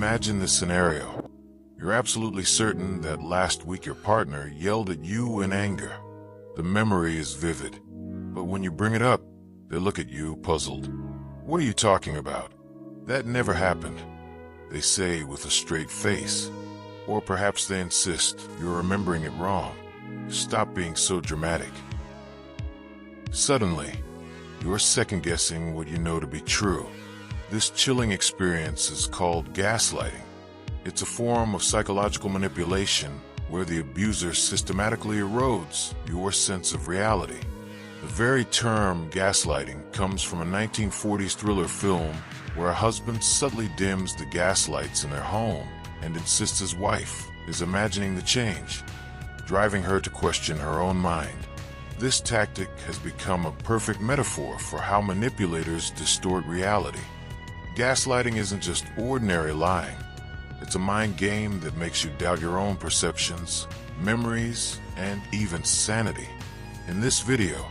Imagine this scenario. You're absolutely certain that last week your partner yelled at you in anger. The memory is vivid, but when you bring it up, they look at you puzzled. What are you talking about? That never happened, they say with a straight face. Or perhaps they insist you're remembering it wrong. Stop being so dramatic. Suddenly, you're second-guessing what you know to be true. This chilling experience is called gaslighting. It's a form of psychological manipulation where the abuser systematically erodes your sense of reality. The very term gaslighting comes from a 1940s thriller film where a husband subtly dims the gas lights in their home and insists his wife is imagining the change, driving her to question her own mind. This tactic has become a perfect metaphor for how manipulators distort reality. Gaslighting isn't just ordinary lying. It's a mind game that makes you doubt your own perceptions, memories, and even sanity. In this video,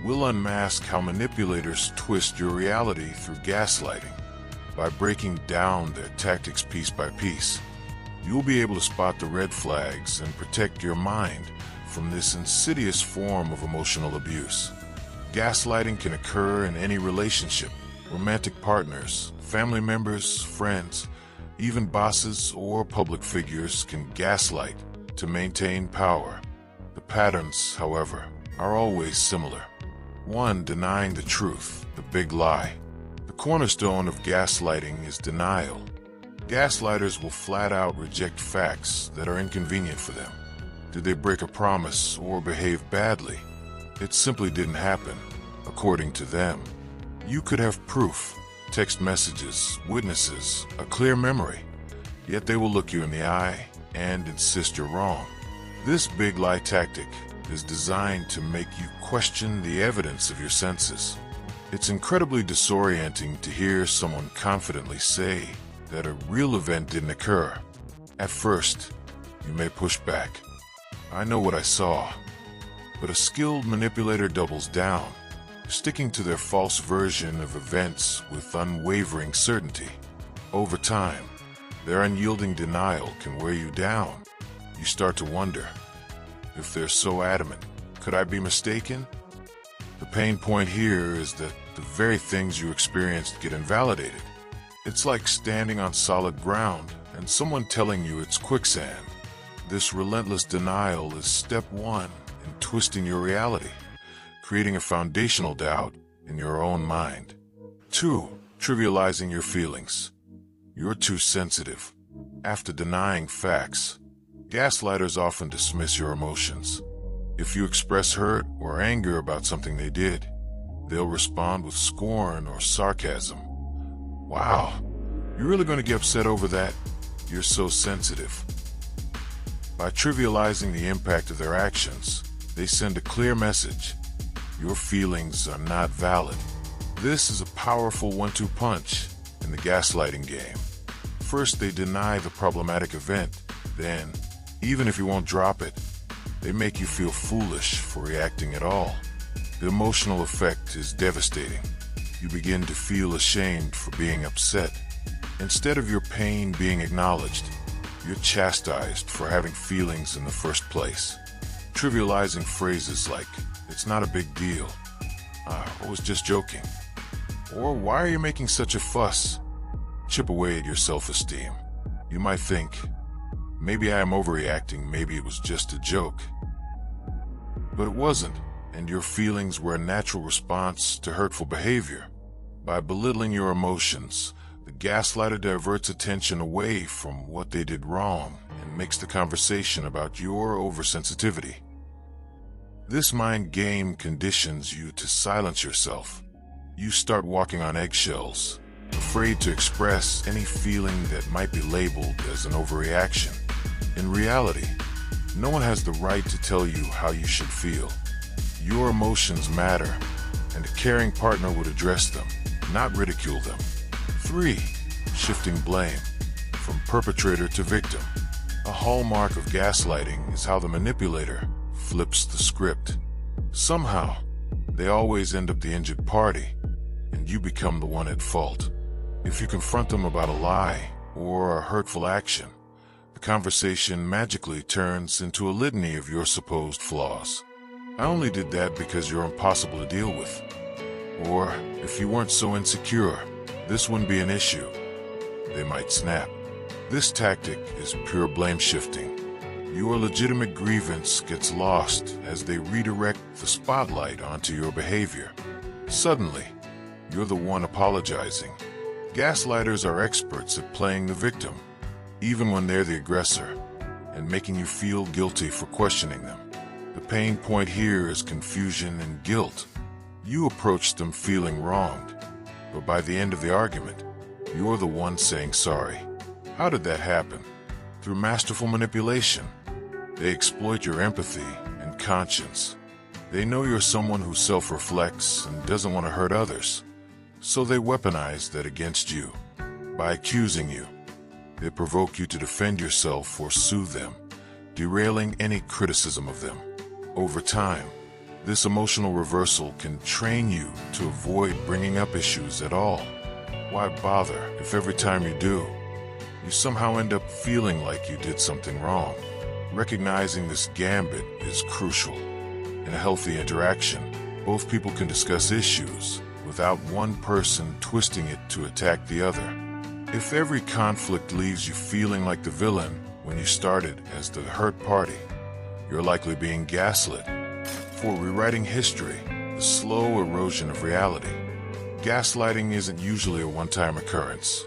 we'll unmask how manipulators twist your reality through gaslighting. By breaking down their tactics piece by piece, you'll be able to spot the red flags and protect your mind from this insidious form of emotional abuse. Gaslighting can occur in any relationship. Romantic partners, family members, friends, even bosses or public figures can gaslight to maintain power. The patterns, however, are always similar. 1. Denying the truth, the big lie. The cornerstone of gaslighting is denial. Gaslighters will flat out reject facts that are inconvenient for them. Did they break a promise or behave badly? It simply didn't happen, according to them. You could have proof, text messages, witnesses, a clear memory, yet they will look you in the eye and insist you're wrong. This big lie tactic is designed to make you question the evidence of your senses. It's incredibly disorienting to hear someone confidently say that a real event didn't occur. At first, you may push back. I know what I saw. But a skilled manipulator doubles down, sticking to their false version of events with unwavering certainty. Over time, their unyielding denial can wear you down. You start to wonder, if they're so adamant, could I be mistaken? The pain point here is that the very things you experienced get invalidated. It's like standing on solid ground and someone telling you it's quicksand. This relentless denial is step one in twisting your reality, creating a foundational doubt in your own mind. 2. Trivializing your feelings. You're too sensitive. After denying facts, gaslighters often dismiss your emotions. If you express hurt or anger about something they did, they'll respond with scorn or sarcasm. Wow, you're really going to get upset over that? You're so sensitive. By trivializing the impact of their actions, they send a clear message. Your feelings are not valid. This is a powerful 1-2 punch in the gaslighting game. First, they deny the problematic event. Then, even if you won't drop it, they make you feel foolish for reacting at all. The emotional effect is devastating. You begin to feel ashamed for being upset. Instead of your pain being acknowledged, you're chastised for having feelings in the first place. Trivializing phrases like, "It's not a big deal," "I was just joking," or "Why are you making such a fuss?" chip away at your self-esteem. You might think, maybe I am overreacting, maybe it was just a joke. But it wasn't, and your feelings were a natural response to hurtful behavior. By belittling your emotions, the gaslighter diverts attention away from what they did wrong and makes the conversation about your oversensitivity. This mind game conditions you to silence yourself. You start walking on eggshells, afraid to express any feeling that might be labeled as an overreaction. In reality, no one has the right to tell you how you should feel. Your emotions matter, and a caring partner would address them, not ridicule them. 3. Shifting blame. From perpetrator to victim. A hallmark of gaslighting is how the manipulator flips the script. Somehow, they always end up the injured party, and you become the one at fault. If you confront them about a lie, or a hurtful action, the conversation magically turns into a litany of your supposed flaws. I only did that because you're impossible to deal with. Or, if you weren't so insecure, this wouldn't be an issue. They might snap. This tactic is pure blame shifting. Your legitimate grievance gets lost as they redirect the spotlight onto your behavior. Suddenly, you're the one apologizing. Gaslighters are experts at playing the victim, even when they're the aggressor, and making you feel guilty for questioning them. The pain point here is confusion and guilt. You approach them feeling wronged, but by the end of the argument, you're the one saying sorry. How did that happen? Through masterful manipulation. They exploit your empathy and conscience. They know you're someone who self-reflects and doesn't want to hurt others, so they weaponize that against you. By accusing you, they provoke you to defend yourself or soothe them, derailing any criticism of them. Over time, this emotional reversal can train you to avoid bringing up issues at all. Why bother if every time you do, you somehow end up feeling like you did something wrong? Recognizing this gambit is crucial. In a healthy interaction, both people can discuss issues without one person twisting it to attack the other. If every conflict leaves you feeling like the villain when you started as the hurt party, you're likely being gaslit. For rewriting history, the slow erosion of reality. Gaslighting isn't usually a one-time occurrence.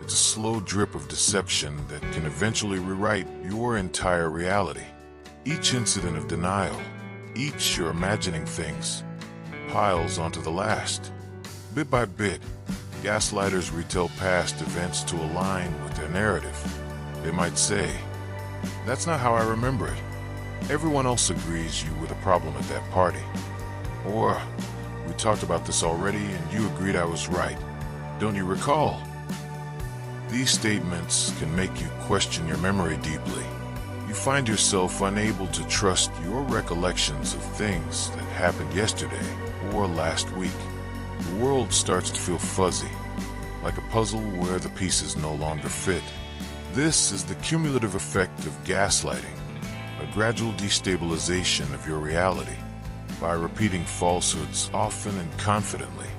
It's a slow drip of deception that can eventually rewrite your entire reality. Each incident of denial, each you're imagining things, piles onto the last. Bit by bit, gaslighters retell past events to align with their narrative. They might say, "That's not how I remember it. Everyone else agrees you were the problem at that party." Or, "We talked about this already and you agreed I was right. Don't you recall?" These statements can make you question your memory deeply. You find yourself unable to trust your recollections of things that happened yesterday or last week. The world starts to feel fuzzy, like a puzzle where the pieces no longer fit. This is the cumulative effect of gaslighting, a gradual destabilization of your reality. By repeating falsehoods often and confidently,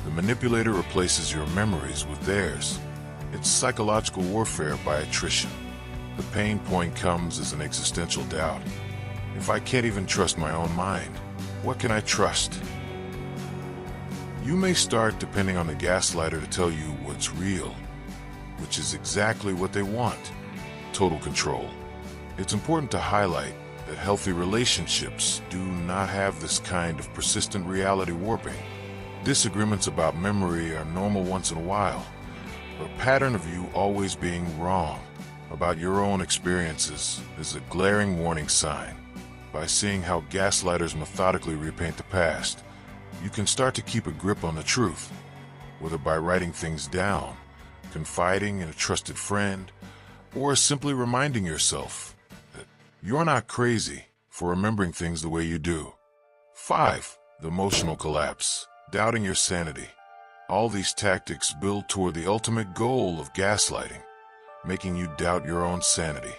the manipulator replaces your memories with theirs. It's psychological warfare by attrition. The pain point comes as an existential doubt. If I can't even trust my own mind, what can I trust? You may start depending on the gaslighter to tell you what's real, which is exactly what they want: total control. It's important to highlight that healthy relationships do not have this kind of persistent reality warping. Disagreements about memory are normal once in a while. A pattern of you always being wrong about your own experiences is a glaring warning sign. By seeing how gaslighters methodically repaint the past, you can start to keep a grip on the truth, whether by writing things down, confiding in a trusted friend, or simply reminding yourself that you're not crazy for remembering things the way you do. 5. The emotional collapse, doubting your sanity. All these tactics build toward the ultimate goal of gaslighting, making you doubt your own sanity.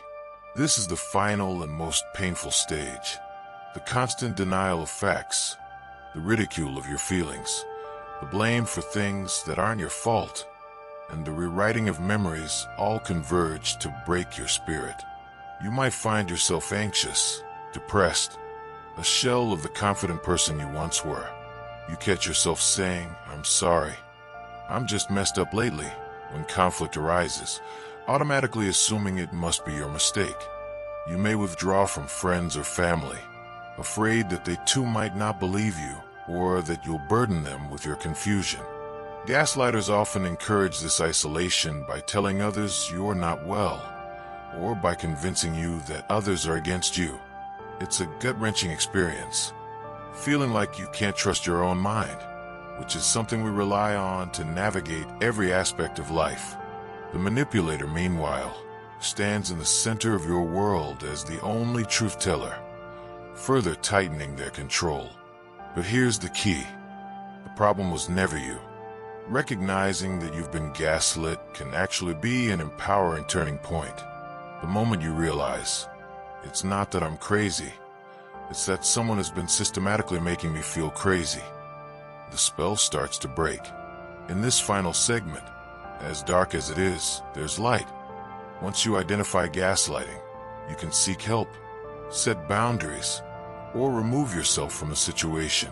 This is the final and most painful stage. The constant denial of facts, the ridicule of your feelings, the blame for things that aren't your fault, and the rewriting of memories all converge to break your spirit. You might find yourself anxious, depressed, a shell of the confident person you once were. You catch yourself saying, "I'm sorry. I'm just messed up lately," when conflict arises, automatically assuming it must be your mistake. You may withdraw from friends or family, afraid that they too might not believe you, or that you'll burden them with your confusion. Gaslighters often encourage this isolation by telling others you're not well, or by convincing you that others are against you. It's a gut-wrenching experience, feeling like you can't trust your own mind, which is something we rely on to navigate every aspect of life. The manipulator, meanwhile, stands in the center of your world as the only truth teller, further tightening their control. But here's the key. The problem was never you. Recognizing that you've been gaslit can actually be an empowering turning point. The moment you realize, it's not that I'm crazy, it's that someone has been systematically making me feel crazy, the spell starts to break. In this final segment, as dark as it is, there's light. Once you identify gaslighting, you can seek help, set boundaries, or remove yourself from a situation.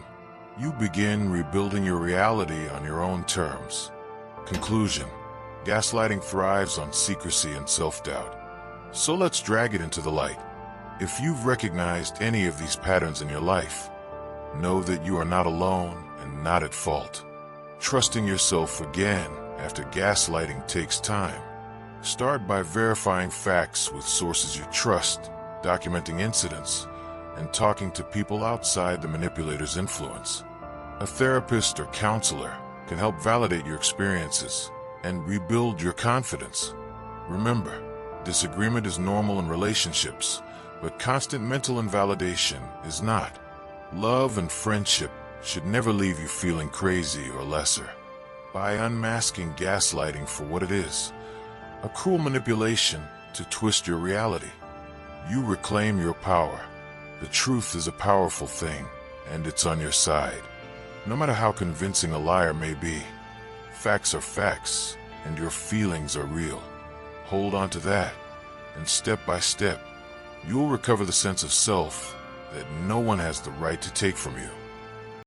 You begin rebuilding your reality on your own terms. Conclusion: gaslighting thrives on secrecy and self-doubt. So let's drag it into the light. If you've recognized any of these patterns in your life, know that you are not alone and not at fault. Trusting yourself again after gaslighting takes time. Start by verifying facts with sources you trust, documenting incidents, and talking to people outside the manipulator's influence. A therapist or counselor can help validate your experiences and rebuild your confidence. Remember, disagreement is normal in relationships, but constant mental invalidation is not. Love and friendship should never leave you feeling crazy or lesser. By unmasking gaslighting for what it is, a cruel manipulation to twist your reality, you reclaim your power. The truth is a powerful thing, and it's on your side. No matter how convincing a liar may be, facts are facts, and your feelings are real. Hold on to that, and step by step, you'll recover the sense of self that no one has the right to take from you.